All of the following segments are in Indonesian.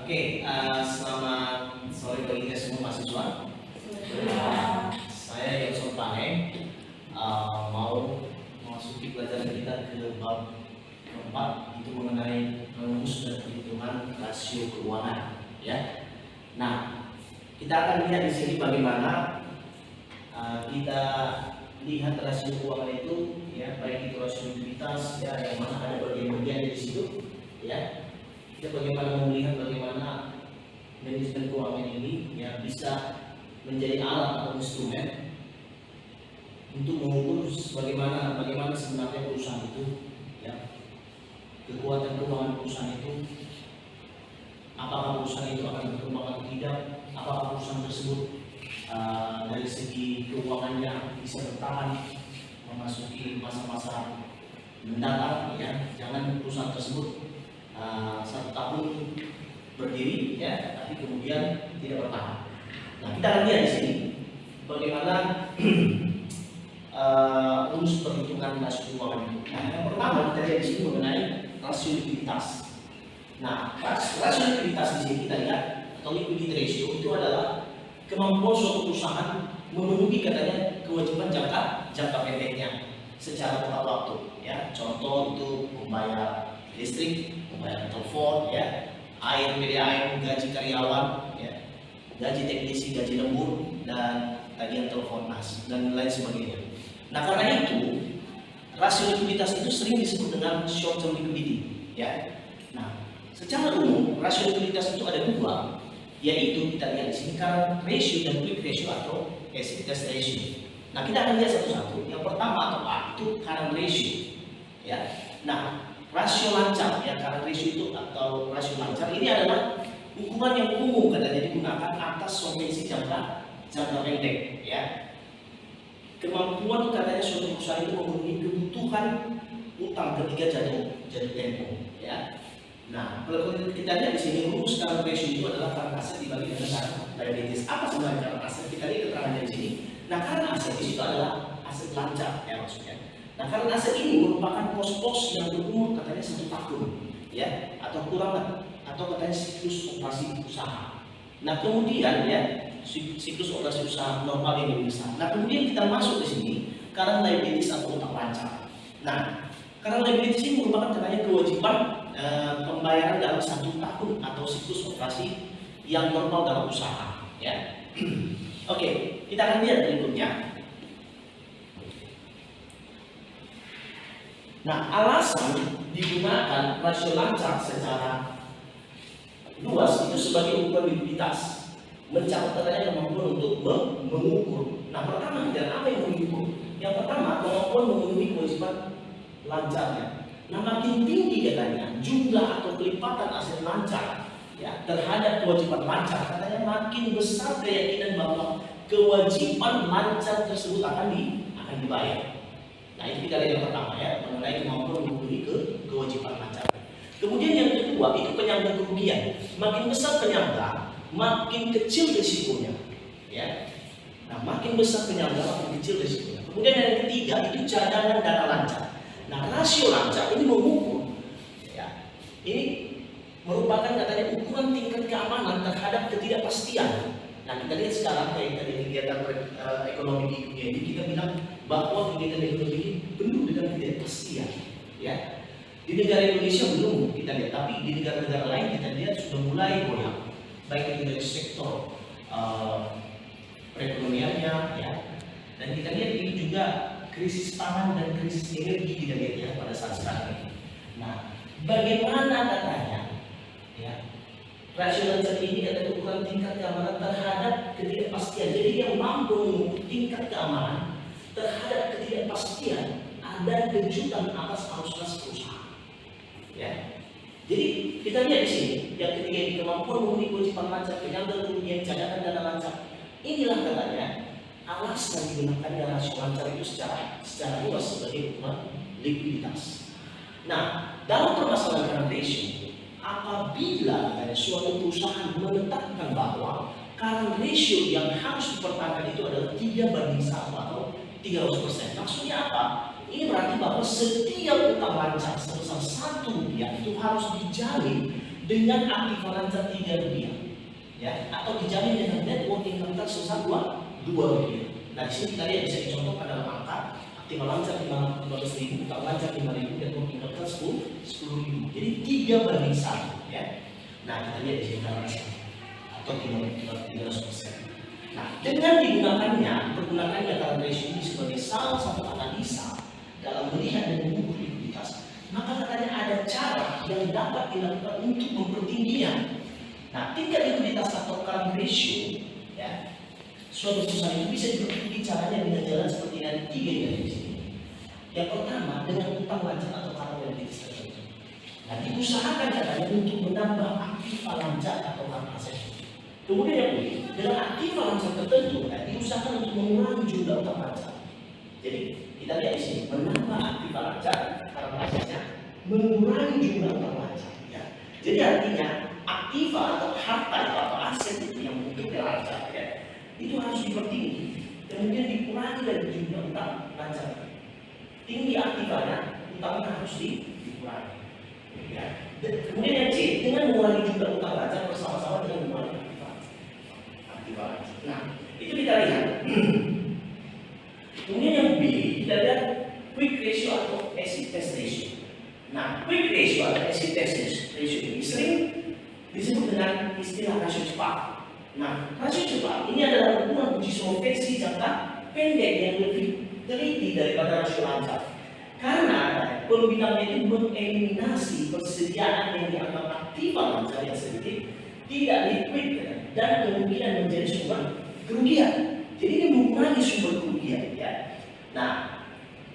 Selamat sore bagi kita semua mahasiswa. Saya Yosef Pane, mau memasuki pelajaran kita ke bab keempat, itu mengenai rumus dan perhitungan rasio keuangan. Ya. Nah, kita akan lihat di sini bagaimana kita lihat rasio keuangan itu, ya, baik itu rasio likuiditas, ya, yang mana ada bagian-bagian di situ, ya. Kita bagaimana melihat bagaimana manajemen keuangan ini, ya, bisa menjadi alat atau instrumen untuk mengukur bagaimana sebenarnya perusahaan itu, ya, kekuatan keuangan perusahaan itu, apakah perusahaan itu akan berkembang atau tidak, apakah perusahaan tersebut dari segi keuangannya bisa bertahan memasuki masa-masa mendatang, ya. Jangan perusahaan tersebut 1 tahun berdiri, ya, tapi kemudian tidak bertahan. Nah, kita akan lihat di sini bagaimana rumus perhitungan rasio keuangan itu. Nah, yang pertama kita lihat di sini mengenai rasio likuiditas. Nah, rasio likuiditas di sini kita lihat, atau liquidity ratio, itu adalah kemampuan suatu perusahaan memenuhi katanya kewajiban jangka pendeknya secara tepat waktu, ya. Contoh itu membayar listrik, membayar telepon, ya, air, PDAM, gaji karyawan, ya, gaji teknisi, gaji lembur, dan tagihan telepon nas, dan lain sebagainya. Nah, karena itu rasio likuiditas itu sering disebut dengan short term liquidity, ya. Nah, secara umum rasio likuiditas itu ada 2, yaitu kita lihat di sini current ratio dan quick ratio atau asset test ratio. Nah, kita akan lihat satu-satu. Yang pertama atau A itu current ratio, ya. Nah, rasio lancar, ya, current ratio itu atau rasio lancar ini adalah ukuran yang umum katanya digunakan atas solvensi jangka pendek, ya. Kemampuan katanya suatu perusahaan itu memenuhi kebutuhan utang ketika jatuh tempo, ya. Nah, kalau kita lihat di sini rumus current ratio itu adalah current aset dibagi dengan current liabilities. Apa sebenarnya current aset? Kita lihat keterangannya di sini. Nah, current aset itu adalah aset lancar, ya, maksudnya. Nah, karena aset ini merupakan pos-pos yang berumur katanya 1 tahun, ya, atau kurang, atau katanya siklus operasi usaha. Nah, kemudian, ya, siklus operasi usaha normal yang lebih besar. Nah, kemudian kita masuk di sini current liabilities atau utang lancar. Nah, current liabilities ini merupakan katanya kewajiban pembayaran dalam 1 tahun atau siklus operasi yang normal dalam usaha, ya. Oke, kita akan lihat berikutnya. Nah, alasan digunakan rasio lancar secara luas itu sebagai ukuran likuiditas, mencatat katanya kemampuan untuk mengukur. Nah, pertama kita apa yang mengukur? Yang pertama, kemampuan memenuhi kewajiban lancarnya. Nah, makin tinggi katanya jumlah atau kelipatan aset lancar, ya, terhadap kewajiban lancar, katanya makin besar keyakinan bahwa kewajiban lancar tersebut akan dibayar. Nah, itu kita lihat yang pertama, ya, mengenai kemampuan memenuhi kewajiban lancar. Kemudian yang kedua itu penyangga kerugian. Makin besar penyangga, makin kecil risikonya, ya. Nah, makin besar penyangga, makin kecil risikonya. Kemudian yang ketiga itu cadangan dana lancar. Nah, rasio lancar ini mengukur, ya, ini merupakan katanya ukuran tingkat keamanan terhadap ketidakpastian. Nah, kita lihat sekarang kayak tadi kegiatan ekonomi di dunia ini, kita bilang bahwa kegiatan ekonomi ini penuh dengan ketidakpastian, ya. Di negara Indonesia belum kita lihat, tapi di negara-negara lain kita lihat sudah mulai goyang, baik itu dari sektor perekonomiannya, ya. Dan kita lihat ini juga krisis pangan dan krisis energi kita lihat, ya, pada saat sekarang ini. Nah, bagaimana katanya, ya, rasio lancar ini adalah ukuran tingkat keamanan terhadap ketidakpastian. Jadi yang mampu mengukur tingkat keamanan terhadap ketidakpastian ada kejutan atas arus kas perusahaan, ya. Jadi kita lihat di sini yang ketiga ini kemampuan memenuhi kewajiban lancar, penyangga kerugian, cadangan dana lancar. Inilah katanya alasan digunakannya rasio lancar itu secara luas sebagai ukuran likuiditas. Nah, dalam permasalahan current ratio, apabila ada suatu perusahaan menetapkan bahwa current ratio yang harus dipertahankan itu adalah 3:1 atau 300%. Maksudnya apa? Ini berarti bahwa setiap utang lancar sebesar 1 rupiah itu harus dijalin dengan aktivalancar 3 rupiah, ya, atau dijamin dengan net working capital sebesar 2 rupiah. Nah, di sini kita lihat bisa dicontohkan dalam angka aktivalancar 15.000, utang lancar 5.000, net working capital 10.000. Jadi 3:1, ya. Nah, kita lihat di sini atau 300%. Nah, dengan pergunakannya current ratio ini sebagai salah satu analisa dalam melihat dan mengukur likuiditas, maka katanya ada cara yang dapat dilakukan untuk mempertingginya. Nah, tingkat likuiditas atau current ratio, ya, suatu perusahaan itu bisa dipertinggi caranya dengan jalan seperti yang 3 yang di sini. Yang pertama dengan utang lancar atau current liabilities tertentu. Nah, diusahakan katanya untuk menambah aktiva lancar atau current aset. Kemudian yang kedua, dengan aktiva lancar tertentu, diusahakan untuk mengurangi jumlah utang lancar. Jadi kita lihat di sini, menambah aktiva lancar karena asetnya, mengurangi jumlah utang lancar. Ya. Jadi artinya aktiva atau harta atau aset itu yang bentuknya lancar, ya, itu harus dipertinggi. Kemudian dikurangi dari jumlah utang lancar. Tinggi aktivanya, utangnya harus dikurangi. Ya. Kemudian yang C, dengan mengurangi jumlah utang lancar bersama-sama dengan mengurangi aktiva. Nah, itu kita lihat. Kemudian yang B, kita lihat quick ratio atau acid test ratio. Nah, quick ratio atau acid test ratio ini sering disebut dengan istilah rasio cepat. Nah, rasio cepat ini adalah ukuran uji solvensi jangka pendek yang lebih teliti daripada rasio lancar. Karena pembinanya itu mengeliminasi persediaan yang dianggap aktiva lancar yang sedikit, tidak liquid, dan kemungkinan menjadi sumber kerugian. Jadi ini mengurangi sumber kerugian, ya. Nah,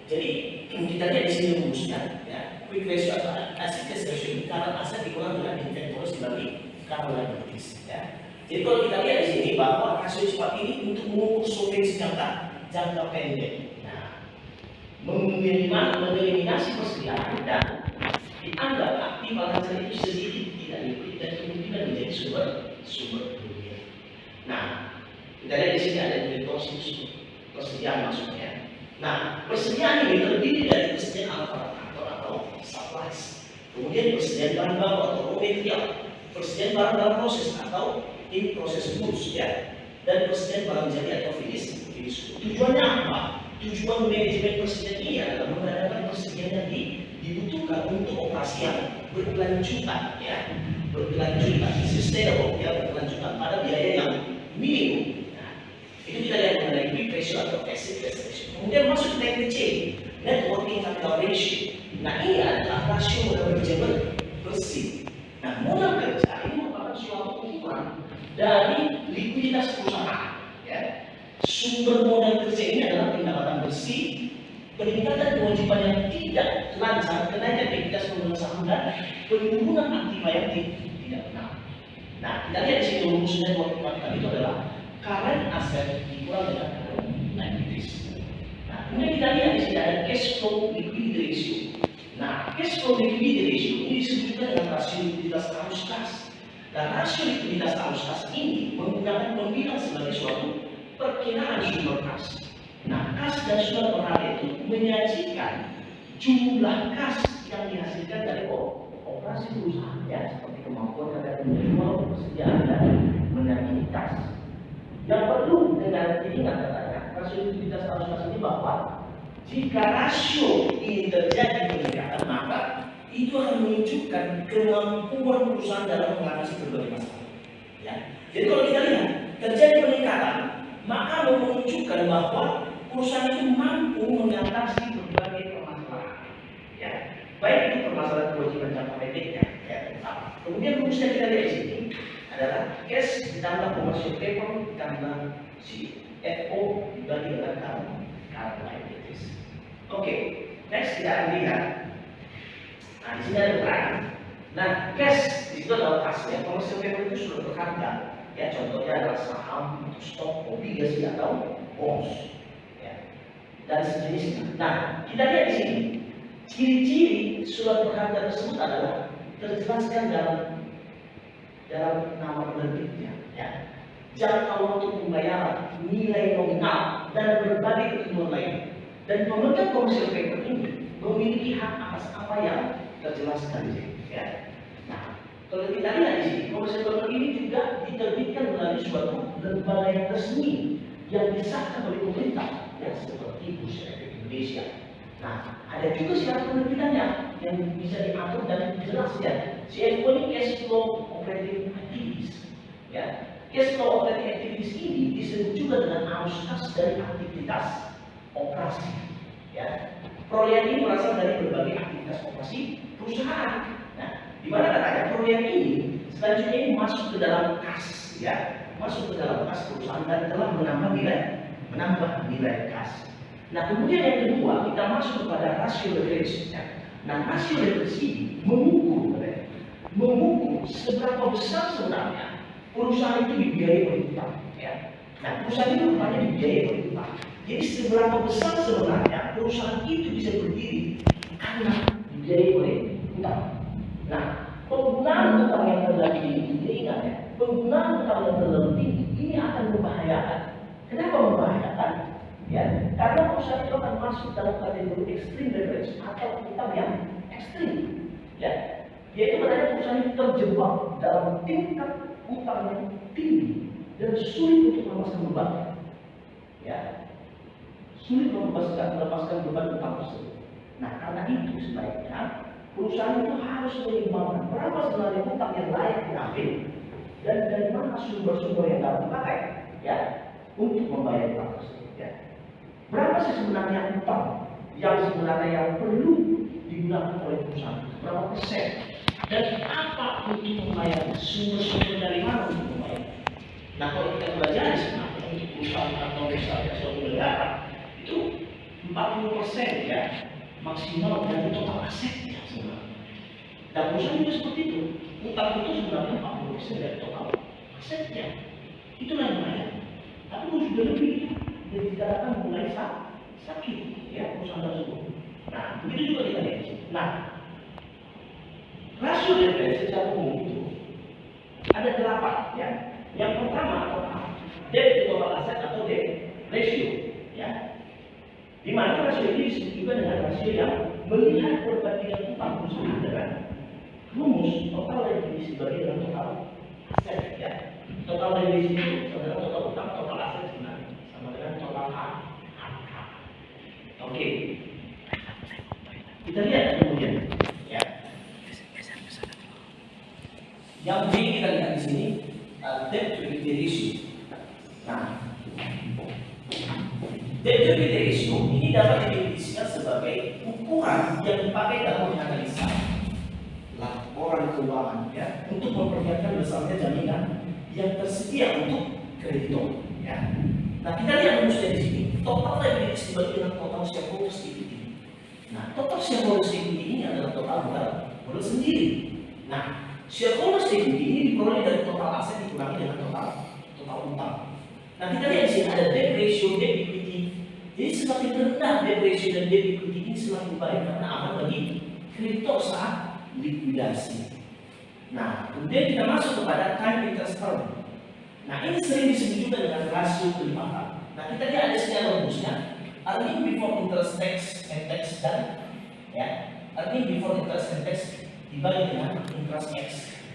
jadi kita lihat di sini rumusnya, ya. Quick ratio atau acid test ratio karena aset dikurang dengan inventory dibagi current liabilities, ya. Jadi kalau kita lihat di sini bahwa rasio cepat ini untuk mengukur solvensi jangka pendek. Nah, mengeliminasi persediaan dan dianggap aktiva lancar itu sedikit tidak liquid dan kemungkinan menjadi sumber kerugian. Nah, kita lihat di sini ada inventory persediaan maksudnya. Nah, persediaan ini terdiri dari persediaan allokator atau supplies, kemudian persediaan bahan baku atau raw material, persediaan barang dalam proses atau in process goods, ya, dan persediaan barang jadi atau finish goods. Tujuannya apa? Tujuan manajemen persediaan ini adalah mengadakan persediaan yang dibutuhkan untuk operasi yang berkelanjutan, ya, berkelanjutan, sustainable, ya, berkelanjutan pada biaya yang minimum. Nah, itu kita lihat mengenai quick ratio atau acid test ratio. Kemudian masuk ke teknik C, net working capital ratio. Nah, ini adalah rasio modal kerja bersih. Nah, modal kerja ini merupakan suatu ukuran dari likuiditas perusahaan, ya. Sumber modal kerja ini adalah pendapatan bersih, peningkatan kewajiban yang tidak lancar, kenaikan ekuitas pemegang saham dan penurunan aktiva yang tidak benar. Nah, kita lihat di sini rumus net working capital itu adalah current asset dikurang dengan liabilities. Nah, kemudian kita lihat di sini ada cash flow liquidity ratio. Nah, cash flow liquidity ratio ini disebutkan dengan rasio likuiditas arus kas. Dan rasio likuiditas arus kas ini menggunakan pembilang sebagai suatu perkiraan sumber kas. Nah, kas dan sumber berharga itu menyajikan jumlah kas yang dihasilkan dari operasi perusahaan, ya, seperti kemampuan terhadap menjual, persediaan dan menagih kas. Yang perlu dengan diingat katanya, rasio likuiditas arus kas ini bahwa jika rasio ini terjadi peningkatan, maka itu akan menunjukkan kemampuan perusahaan dalam mengatasi berbagai masalah. Ya. Jadi kalau kita lihat terjadi peningkatan, maka menunjukkan bahwa perusahaan itu mampu mengatasi berbagai permasalahan, ya, baik itu permasalahan kewajiban jangka pendeknya, ya, kemudian rumusnya kita lihat di sini adalah cash ditambah commercial paper ditambah CFO dibagi dengan current liabilities. Oke, next kita akan lihat. Nah, di sini ada berapa? Nah, cash itu adalah kasnya, commercial paper itu sudah berharga. Ya, contohnya adalah saham, stok, obligasi atau bonds, ya, dan sejenisnya. Nah, kita lihat di sini ciri-ciri surat berharga tersebut adalah terjelaskan dalam nama penerbitnya, ya, jangka waktu pembayaran, nilai nominal, dan berbagai ketentuan lain. Dan pemegang commercial paper ini memiliki hak atas apa yang terjelaskan di sini, ya. Nah, Kalau kita lihat di sini, komersial paper ini juga diterbitkan melalui suatu lembaga yang resmi yang disahkan oleh pemerintah, ya, seperti Bursa Efek Indonesia. Nah, ada juga syarat penerbitannya yang bisa diatur dan jelas, ya. CFO ini cash flow operating activities, ya. Cash flow operating activities ini disebut juga dengan arus kas dari aktivitas operasi, ya. Perolehan ini berasal dari berbagai aktivitas operasi perusahaan. Nah, di mana katanya perolehan ini selanjutnya ini masuk ke dalam kas, ya, masuk ke dalam kas perusahaan dan telah menambah nilai kas. Nah, kemudian yang kedua kita masuk kepada rasio leverage, ya. Nah, rasio leverage ini mengukur seberapa besar sebenarnya perusahaan itu dibiayai oleh utang, ya. Nah, perusahaan itu rupanya dibiayai oleh utang. Jadi seberapa besar sebenarnya perusahaan itu bisa berdiri karena dibiayai oleh utang. Nah, penggunaan utang yang terlalu tinggi, ingat, ya, penggunaan utang yang terlalu tinggi ini akan membahayakan. Kenapa membahayakan? Ya, karena perusahaan itu akan masuk dalam kategori extreme leverage atau utang yang ekstrim. Ya, yaitu menandakan perusahaan itu terjebak dalam tingkat utang yang tinggi dan sulit untuk melepaskan beban. Ya, sulit melepaskan beban utang tersebut. Nah, karena itu sebaiknya perusahaan itu harus menyeimbangkan berapa sebenarnya utang yang layak diambil dan dari mana sumber-sumber yang dapat dipakai, ya, untuk membayar utang tersebut, ya. Berapa sih sebenarnya utang yang perlu digunakan oleh perusahaan? Berapa persen? Dan apa untuk membayar? Sumber-sumber dari mana untuk membayar? Nah, kalau kita pelajari sebenarnya untuk perusahaan atau misalnya suatu negara itu 40%, ya, maksimal dari total asetnya sebenarnya. Dan perusahaan juga seperti itu. Utang itu sebenarnya 40% dari total asetnya. Itulah yang banyak. Tapi kalau sudah lebih, jadi dikatakan mulai sakit, ya, perusahaan tersebut. Nah, begitu juga kita lihat. Nah, rasio leverage secara umum itu ada 8, ya. Yang pertama adalah debt to total asset atau debt ratio, ya. Di mana rasio ini disebut juga dengan rasio yang melihat perbandingan utang perusahaan dengan rumus total liability sebagai dengan total aset, ya. Total liability itu adalah total utang, total aset sebenarnya sama dengan total hak. Oke, kita lihat kemudian, ya. Yang B kita lihat di sini debt to equity ratio. Nah, debt to equity ratio ini dapat didefinisikan sebagai ukuran yang dipakai dalam menganalisa laporan keuangan, ya, untuk memperlihatkan besarnya jaminan yang tersedia untuk kreditor, ya. Nah, kita lihat rumusnya di sini. Total liabilities dibagi dengan total shareholders equity. Nah, total shareholders equity ini adalah total modal sendiri. Nah, shareholders equity ini diperoleh dari total aset dikurangi dengan total utang. Nah, kita lihat di sini ada debt ratio, debt equity. Jadi semakin rendah debt ratio dan debt equity ini semakin baik karena aman bagi kreditor saat likuidasi. Nah, kemudian kita masuk kepada time interest term. Nah, ini sering disebut juga dengan rasio kelipatan. Nah, kita lihat ada sekian rumusnya. Earning before interest and tax dan, ya, earning before interest and tax dibagi dengan interest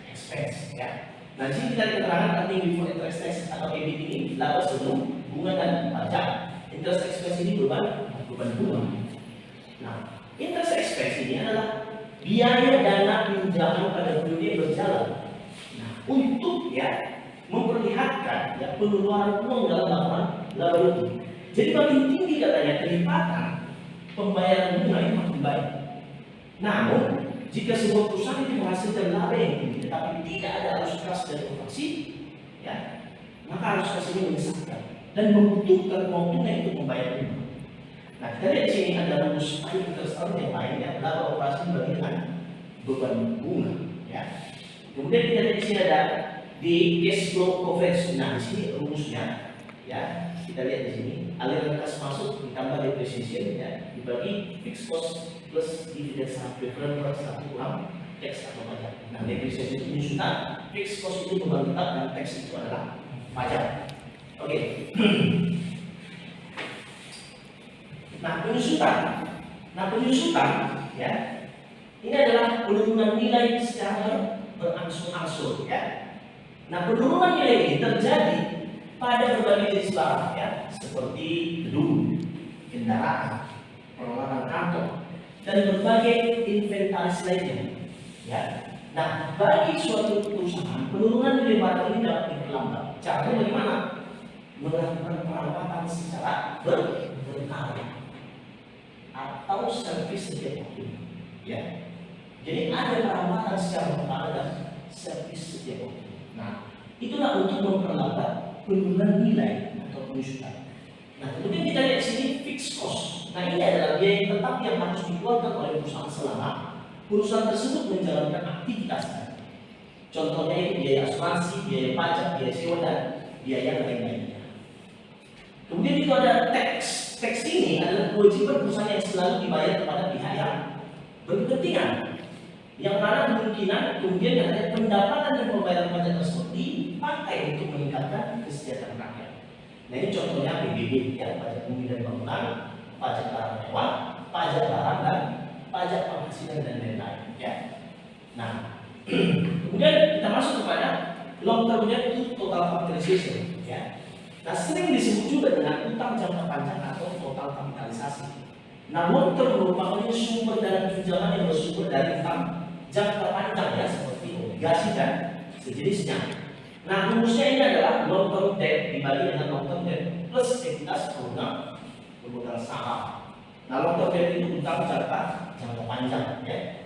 expense, ya. Nah, di sini kita lihat keterangan earning before interest tax atau EBIT ini laba sebelum bunga dan pajak. Interest expense ini beban bunga. Nah, interest expense ini adalah biaya dana pinjaman pada periode yang berjalan. Nah, untuk, ya, memperlihatkan, ya, pengeluaran uang dalam laporan laba rutin. Jadi makin tinggi katanya kelipatan pembayaran bunga itu makin baik. Namun, jika sebuah perusahaan itu menghasilkan laba yang tinggi tetapi tidak ada arus kas dari operasi, ya, maka arus kas ini menyesatkan dan membutuhkan uang tunai untuk membayar bunga. Nah, kita lihat di sini ada rumus interest yang lainnya, laba operasi dibagi dengan beban bunga, ya. Kemudian kita lihat di sini ada di cash flow coverage. Nah, di sini rumusnya, ya, kita lihat di sini aliran kas masuk ditambah depreciation, ya, dibagi fixed cost plus dividen saham preferred per 1 kurang tax atau pajak. Nah, depreciation itu penyusutan, fixed cost itu beban tetap dan tax itu adalah pajak. Oke. Nah, penyusutan, ya, ini adalah penurunan nilai secara berangsur-angsur ya. Nah, penurunan nilai ini terjadi pada berbagai jenis barang ya, seperti gedung, kendaraan, peralatan kantor, dan berbagai inventaris lainnya ya. Nah, bagi suatu perusahaan, penurunan nilai barang ini dapat diperlambat. Caranya bagaimana? Melakukan perawatan secara berkala atau servis setiap waktu ya. Jadi ada perawatan secara berkala dan servis setiap waktu. Nah, itulah untuk memperlambat penurunan nilai atau penyusutan. Nah, kemudian kita lihat sini fixed cost. Nah, ini adalah biaya tetap yang harus dikeluarkan oleh perusahaan selama perusahaan tersebut menjalankan aktivitasnya. Contohnya itu biaya asuransi, biaya pajak, biaya sewa, dan biaya lain-lainnya. Kemudian itu ada tax. Tax ini adalah kewajiban perusahaan yang selalu dibayar kepada pihak yang berkepentingan. Yang mana kemungkinan kemudian ada pendapatan dan pembayaran pajak tersebut dipakai untuk meningkatkan kesejahteraan rakyat. Nah, ini contohnya PBB ya, pajak bumi dan bangunan, pajak barang mewah, pajak barang dan pajak penghasilan dan lain-lain ya. Nah, kemudian kita masuk kepada long term debt to total capitalization ya. Nah, sering disebut juga dengan utang jangka panjang atau total kapitalisasi. Nah, long term merupakan sumber dana pinjaman yang bersumber dari utang jangka panjang ya, seperti obligasi dan sejenisnya. Nah, rumusnya ini adalah long term debt dibagi dengan long term debt plus ekuitas pemegang saham. Nah, long term debt itu utang jangka panjang ya.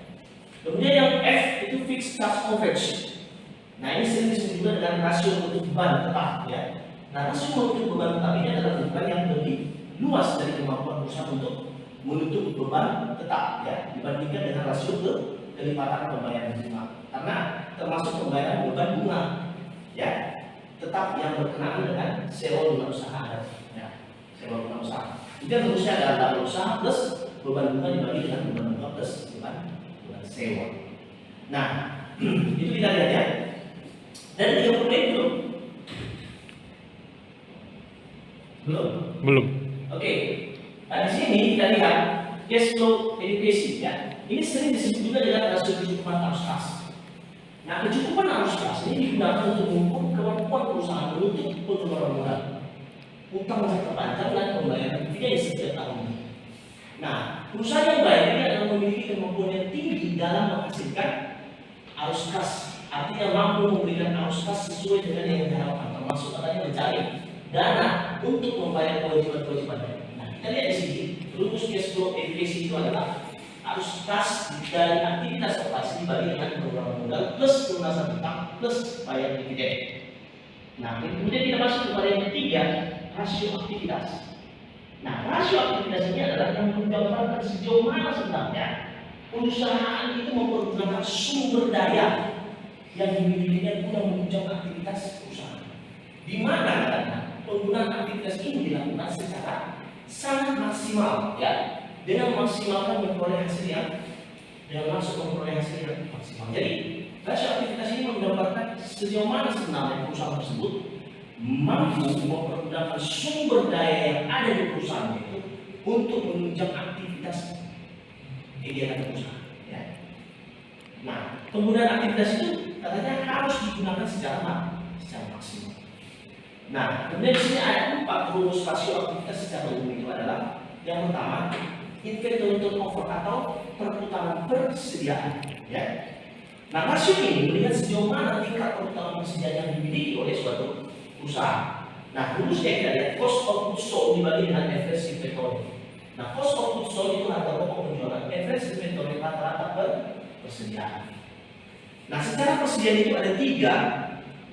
Kemudian yang F itu fixed charge coverage. Nah, ini sering disebut juga dengan rasio untuk beban tetap ya. Nah, rasio untuk beban tetap ini adalah beban yang lebih luas dari kemampuan perusahaan untuk menutup beban tetap ya, dibandingkan dengan rasio kelipatan pembayaran bunga. Karena termasuk pembayaran beban bunga ya, tetap yang berkenaan dengan sewa guna usaha ya, sewa guna usaha. Jadi rumusnya adalah laba usaha plus beban bunga dibagi dengan beban bunga plus beban sewa. Nah, itu kita lihat ya. Dan 30 belum? Belum. Oke. Nah, di sini kita lihat cash flow education ya. Ini sering disebut juga dengan rasio kecukupan arus kas. Nah, kecukupan arus kas ini digunakan untuk mengukur kemampuan perusahaan menutup pengeluaran modal, utang jangka panjang dan pembayaran dividen setiap tahunnya. Nah, perusahaan yang baik ini adalah memiliki kemampuan yang tinggi dalam menghasilkan arus kas, artinya mampu memberikan arus kas sesuai dengan yang diharapkan, termasuk adanya mencari dana untuk membayar kewajiban-kewajiban. Nah, kita lihat di sini rumus cash flow efisiensi itu adalah arus kas dari aktivitas operasi dibagi dengan pengeluaran modal plus pelunasan utang plus bayar dividen. Nah, kemudian kita masuk kepada yang ketiga, rasio aktivitas. Nah, rasio aktivitas ini adalah yang menggambarkan sejauh mana sebenarnya perusahaan itu mempergunakan sumber daya yang dimilikinya guna menunjang aktivitas perusahaan. Di mana katanya penggunaan aktivitas ini dilakukan secara sangat maksimal ya, dengan maksimalkan memperoleh hasil yang maksimal. Jadi rasio aktivitas ini menggambarkan sejauh mana sebenarnya perusahaan tersebut mampu mempergunakan sumber daya yang ada di perusahaan itu untuk menunjang aktivitas kegiatan perusahaan ya. Nah, penggunaan aktivitas itu katanya harus digunakan secara maksimal. Nah, kemudian di sini ada 4 rumus rasio aktivitas secara umum. Itu adalah yang pertama, inventory turnover atau perputaran persediaan ya. Nah, rasio ini melihat sejauh mana tingkat perputaran persediaan yang dimiliki oleh suatu perusahaan. Nah, rumusnya kita lihat cost of goods sold dibagi dengan average inventory. Nah, cost of goods sold itu harga pokok penjualan, average inventory rata-rata persediaan. Nah, secara persediaan itu ada 3.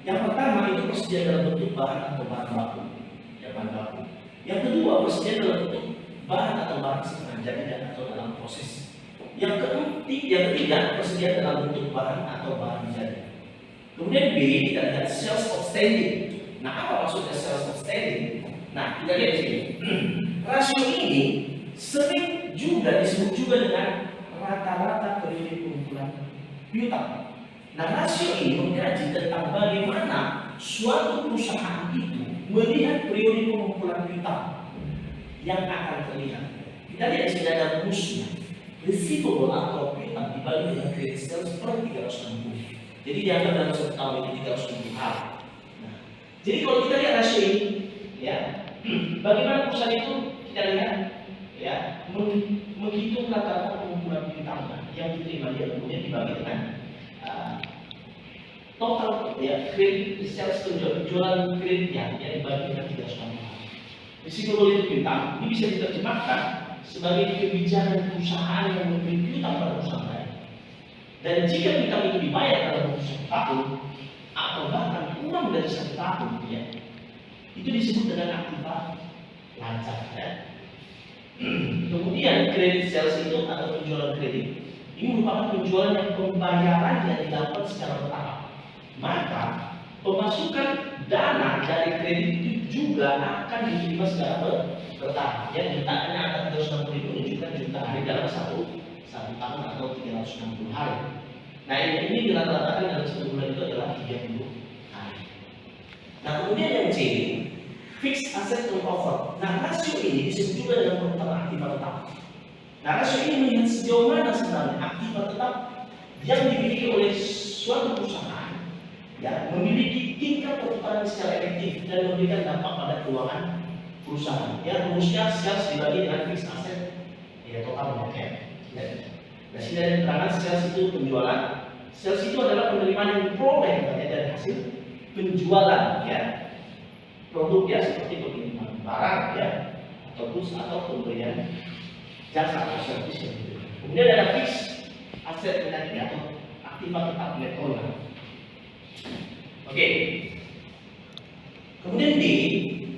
Yang pertama itu persediaan dalam bentuk bahan atau bahan baku, ya, bahan baku. Yang kedua persediaan dalam bentuk bahan atau barang setengah jadi dan atau dalam proses. Yang ketiga persediaan dalam bentuk bahan atau barang jadi. Kemudian B kita lihat sales outstanding. Nah, apa maksudnya sales outstanding? Nah, kita lihat di sini. Rasio ini sering juga disebut juga dengan rata-rata periode pengumpulan piutang. Nah, rasio ini mengkaji tentang bagaimana suatu perusahaan itu melihat periode pengumpulan piutang yang akan terlihat. Kita lihat di sini ada rumusnya. Receivable atau piutang dibagi dengan credit sales per 360. Jadi dianggap dalam satu tahun itu 360 hari. Nah, jadi kalau kita lihat rasio ini, ya, bagaimana perusahaan itu kita lihat, ya, menghitung rata-rata pengumpulan piutang yang diterima dia kemudian dibagi dengan total ya kredit sales penjualan kreditnya yang dibagi dengan 360 hari. Residual piutang ini bisa diterjemahkan sebagai kebijakan perusahaan yang memberi piutang pada perusahaan lain. Dan jika piutang itu dibayar dalam waktu 1 tahun atau bahkan kurang dari 1 tahun, ya, itu disebut dengan aktiva lancar. Ya. Kemudian kredit sales itu atau penjualan kredit ini merupakan penjualan yang pembayarannya dilakukan secara bertahap. Maka pemasukan dana dari kredit itu juga akan diterima secara bertahap. Ya, jutaan yang akan 360.000 menunjukkan juta hari dalam satu tahun atau 360 hari. Nah ini dirata-ratakan dalam 1 bulan itu adalah 30 hari. Nah kemudian yang C, fixed asset turnover. Nah rasio ini disebut juga dengan perputaran aktiva tetap. Nah rasio ini melihat sejauh mana sebenarnya aktiva tetap yang dimiliki oleh suatu perusahaan, ya, memiliki tingkat perputaran secara efektif dan memberikan dampak pada keuangan perusahaan. Ya, rumusnya sales dibagi dengan fixed asset, ya total ya. Nah, sini ada keterangan sales itu penjualan. Sales itu adalah penerimaan yang diperoleh dari hasil penjualan, ya, produk ya seperti pengiriman barang, ya, atau pemberian jasa atau servis yang diberikan. Kemudian ada fixed asset tadi atau aktiva tetap net owner. Oke. Kemudian D,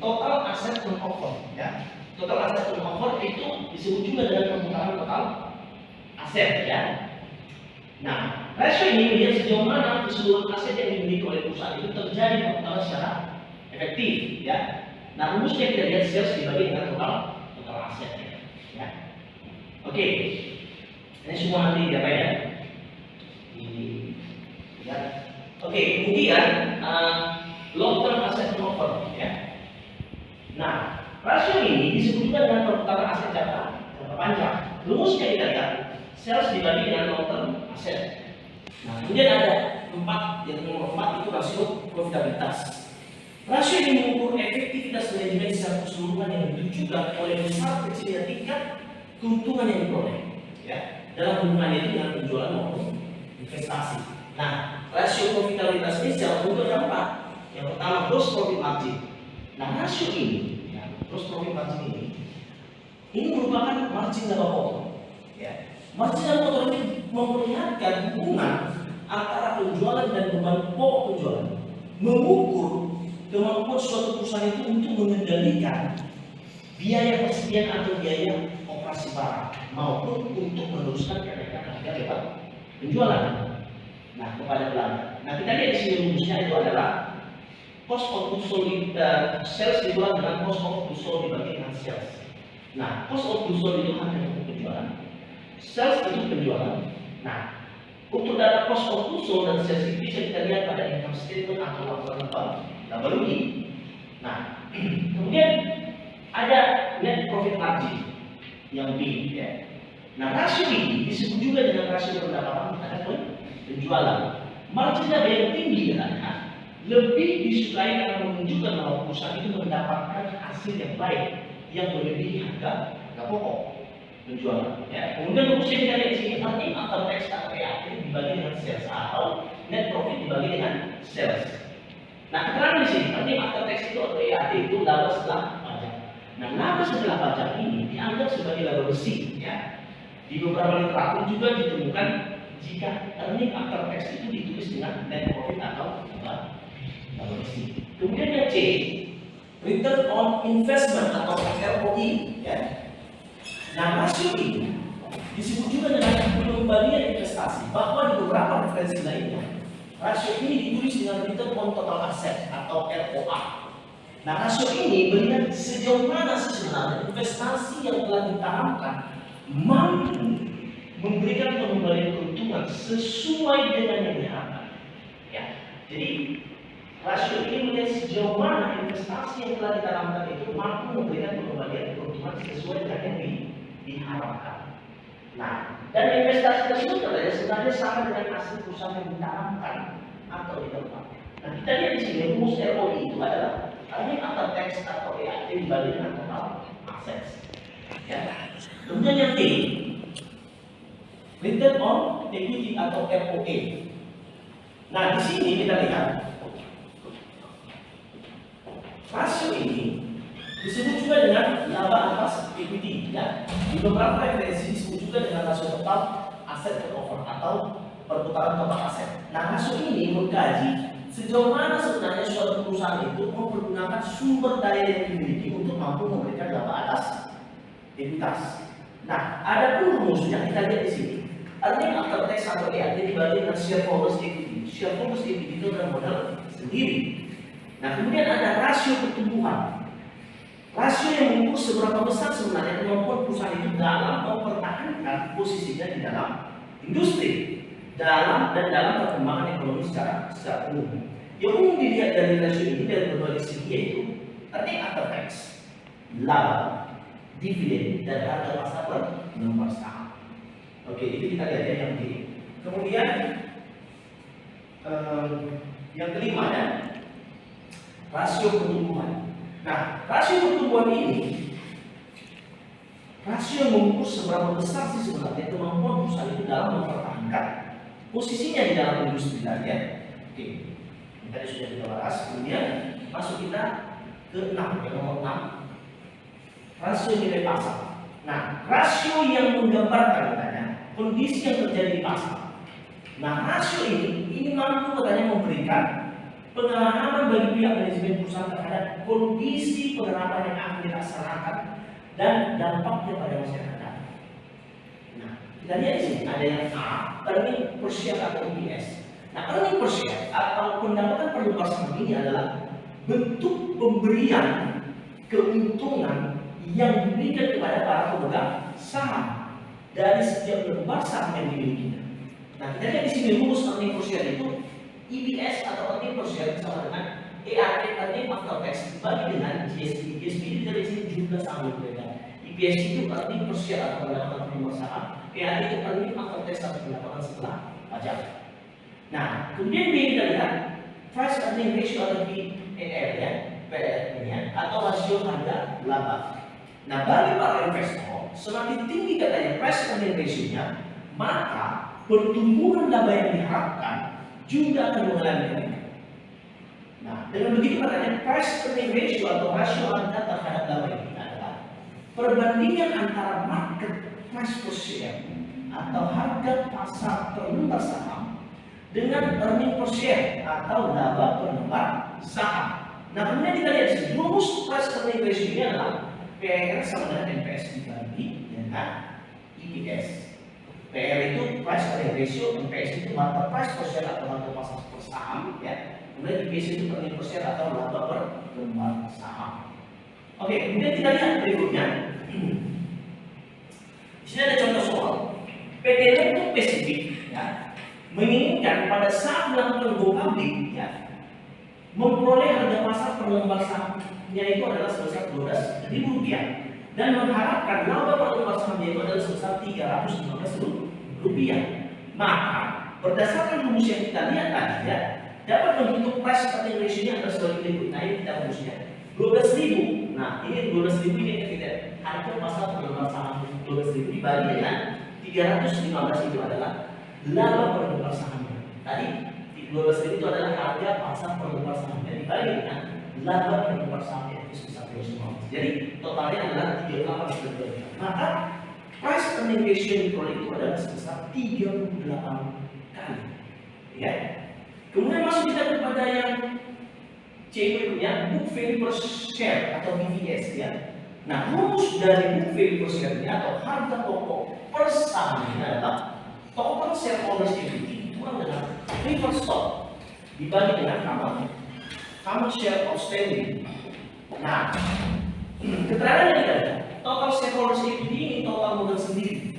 total asset turnover, ya. Total asset turnover itu disebut juga dengan perputaran total aset, ya. Nah, rasio ini melihat sejauh mana keseluruhan aset yang dimiliki oleh perusahaan itu terjadi perputaran secara efektif, ya. Nah, rumusnya kita lihat sales dibagi dengan total aset, ya. Oke. Ini semua nanti apa ya? Ya. Oke, kemudian long term asset turnover, ya. Nah, rasio ini disebut juga dengan perputaran aset jangka panjang. Rumusnya kita lihat sales dibagi dengan long term aset. Nah, kemudian ada yang nomor 4 itu rasio profitabilitas. Rasio ini mengukur efektivitas manajemen secara keseluruhan yang ditujukan oleh besar kecilnya tingkat keuntungan yang diperoleh, ya, dalam hubungannya itu dengan penjualan maupun investasi. Nah, rasio profitabilitas ini secara umum ada 4. Yang pertama gross profit margin. Nah, rasio ini, ya, gross profit margin ini merupakan margin laba kotor. Ya. Margin laba kotor ini memperlihatkan hubungan antara penjualan dan beban pokok penjualan, mengukur kemampuan suatu perusahaan itu untuk mengendalikan biaya persediaan atau biaya operasi barang maupun untuk meneruskan kenaikan harga lewat penjualan. Nah, kepada pelanggan. Nah, kita lihat di sini rumusnya itu adalah cost of goods sold sales dikurangi dengan cost of goods sold dibagi dengan sales. Nah, cost of goods sold itu harga untuk penjualan, sales itu penjualan. Nah, untuk data cost of goods sold dan sales itu bisa kita lihat pada income statement atau laporan laba rugi. Nah, kemudian ada net profit margin yang B, ya. Nah, rasio ini disebut juga dengan rasio pendapatan terhadap penjualan. Margin laba yang tinggi adalah lebih disukai karena menunjukkan bahwa perusahaan itu mendapatkan hasil yang baik yang melebihi harga pokok penjualan. Ya. Kemudian rumusnya kita lihat di sini, earning after tax atau EAT dibagi dengan sales atau net profit dibagi dengan sales. Nah, keterangan di sini earning after tax itu atau EAT itu laba setelah pajak. Nah, laba setelah pajak ini dianggap sebagai laba bersih. Ya. Di beberapa literatur juga ditemukan jika earning after tax itu ditulis dengan net profit atau laba bersih. Kemudian yang C, return on investment atau ROI, ya. Nah, rasio ini disebut juga dengan pengembalian investasi, bahwa di beberapa referensi lainnya rasio ini ditulis dengan return on total asset atau ROA. Nah, rasio ini melihat sejauh mana sebenarnya investasi yang telah ditanamkan mampu memberikan pengembalian keuntungan sesuai dengan yang diharapkan. Ya, jadi rasio ini melihat sejauh mana investasi yang telah ditanamkan itu mampu memberikan pengembalian keuntungan sesuai dengan yang diharapkan. Nah, dan investasi tersebut katanya sebenarnya sama dengan hasil perusahaan yang ditanamkan atau ditempatkan. Nah, kita lihat di sini rumus ROI itu adalah earning after tax atau EAT dibagi dengan total assets. Ya. Kemudian yang T, return on equity atau ROE. Nah, di sini kita lihat rasio ini disebut juga dengan laba atas equity. Ya. Di beberapa referensi disebut juga dengan rasio total aset turnover atau perputaran total aset. Nah, rasio ini mengkaji sejauh mana sebenarnya suatu perusahaan itu mempergunakan sumber daya yang dimiliki untuk mampu memberikan laba atas ekuitas. Nah, ada pun rumusnya kita lihat di sini. Earning after tax atau EAT dibagi dengan shareholders equity. Shareholders equity itu adalah modal sendiri. Nah, kemudian ada rasio pertumbuhan. Rasio yang mengukur seberapa besar sebenarnya kemampuan perusahaan itu dalam mempertahankan posisinya di dalam industri, dalam perkembangan ekonomi secara umum. Yang umum dilihat dari rasio ini dari berbagai segi yaitu earning after tax, laba, dividen, dan harga pasar per lembar saham. Oke, itu kita lihat ya yang di. Kemudian yang kelima ya, rasio pertumbuhan. Nah, rasio pertumbuhan ini rasio mengukur seberapa besar sih sebenarnya kemampuan perusahaan itu dalam mempertahankan posisinya di dalam industri tadi ya. Oke, ini tadi sudah kita bahas. Kemudian masuk kita ke 6, ya, nomor 6, rasio nilai pasar. Nah, rasio yang menggambarkan katanya kondisi yang terjadi di pasar. Nah, rasio ini mampu katanya memberikan pengalaman bagi pihak manajemen perusahaan terhadap kondisi penerapan yang akan dilaksanakan dan dampaknya pada masyarakat. Nah, kita lihat di sini ada yang A, earning per share atau EPS. Nah, earning per share atau pendapatan per lembar saham ini adalah bentuk pemberian keuntungan yang diberikan kepada para pemegang saham dari setiap lembar saham yang dimilikinya. Nah, kita lihat di sini rumus earning per share itu EPS atau earning per share sama dengan EAT, earning after tax, dibagi dengan GSP. GSP itu dari sini jumlah saham yang berbeda. EPS itu earning per share atau pendapatan per lembar saham, EAT itu earning after tax atau pendapatan setelah pajak. Nah, kemudian B kita lihat price earning ratio atau PER ya, PER ini ya, atau rasio harga laba. Nah, bagi para investor, semakin tinggi katanya price earning ratio-nya, maka pertumbuhan laba yang diharapkan juga akan mengalami kenaikan. Nah, dengan begitu katanya price earning ratio atau rasio harga terhadap laba ini adalah perbandingan antara market price per share atau harga pasar per lembar saham dengan earning per share atau laba per lembar saham. Nah, kemudian kita lihat sini rumus price earning ratio ini adalah PER sama dengan NPS dibagi dengan EPS. PER itu price earning ratio, NPS itu market price per share atau harga pasar per saham ya. Kemudian EPS itu earning per share atau laba per lembar saham. Oke, kemudian kita lihat berikutnya. Di sini ada contoh soal. PT Lego Pacific ya, menginginkan pada saat melakukan go public ya, memperoleh harga pasar per lembar sahamnya itu adalah sebesar Rp12.000 dan mengharapkan laba per lembar sahamnya itu adalah sebesar Rp315. Maka berdasarkan rumus yang kita lihat tadi ya, dapat membentuk price earning ratio-nya adalah sebagai berikut. Nah, ini kita rumusnya 12.000. Nah, ini 12.000 ini kita harga pasar per lembar saham 12.000 dibagi dengan 315 itu adalah laba per lembar sahamnya. Tadi 12.000 itu adalah harga pasar per lembar sahamnya dibagi dengan laba per lembar sahamnya itu sebesar 315. Jadi totalnya adalah 38. Maka price earning ratio yang diperoleh itu adalah sebesar 38 kali. Ya. Kemudian masuk kita kepada yang C berikutnya, book value per share atau BVS ya. Nah, rumus dari book value per share ini atau harga pokok per saham ini adalah total shareholders equity kurang dengan preferred stock dibagi dengan common share outstanding. Nah, keterangan yang ada total shareholders equity ini total modal sendiri.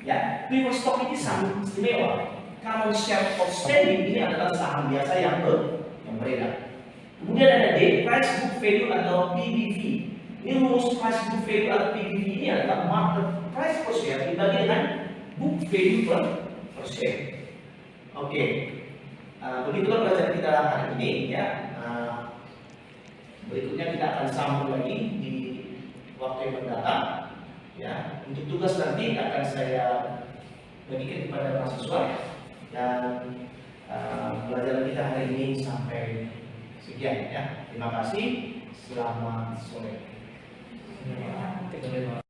Ya, preferred stock ini saham istimewa. Common share outstanding ini adalah saham biasa yang beredar. Kemudian ada D, price book value atau PBV. Ini rumus price book value atau PBV ini adalah market price per share dibagi dengan book value per share. Oke, begitulah pelajaran kita hari ini ya. Berikutnya kita akan sambung lagi di waktu yang mendatang. Ya, untuk tugas nanti akan saya bagikan kepada mahasiswa dan pelajaran kita hari ini sampai sekian ya. Terima kasih. Selamat sore.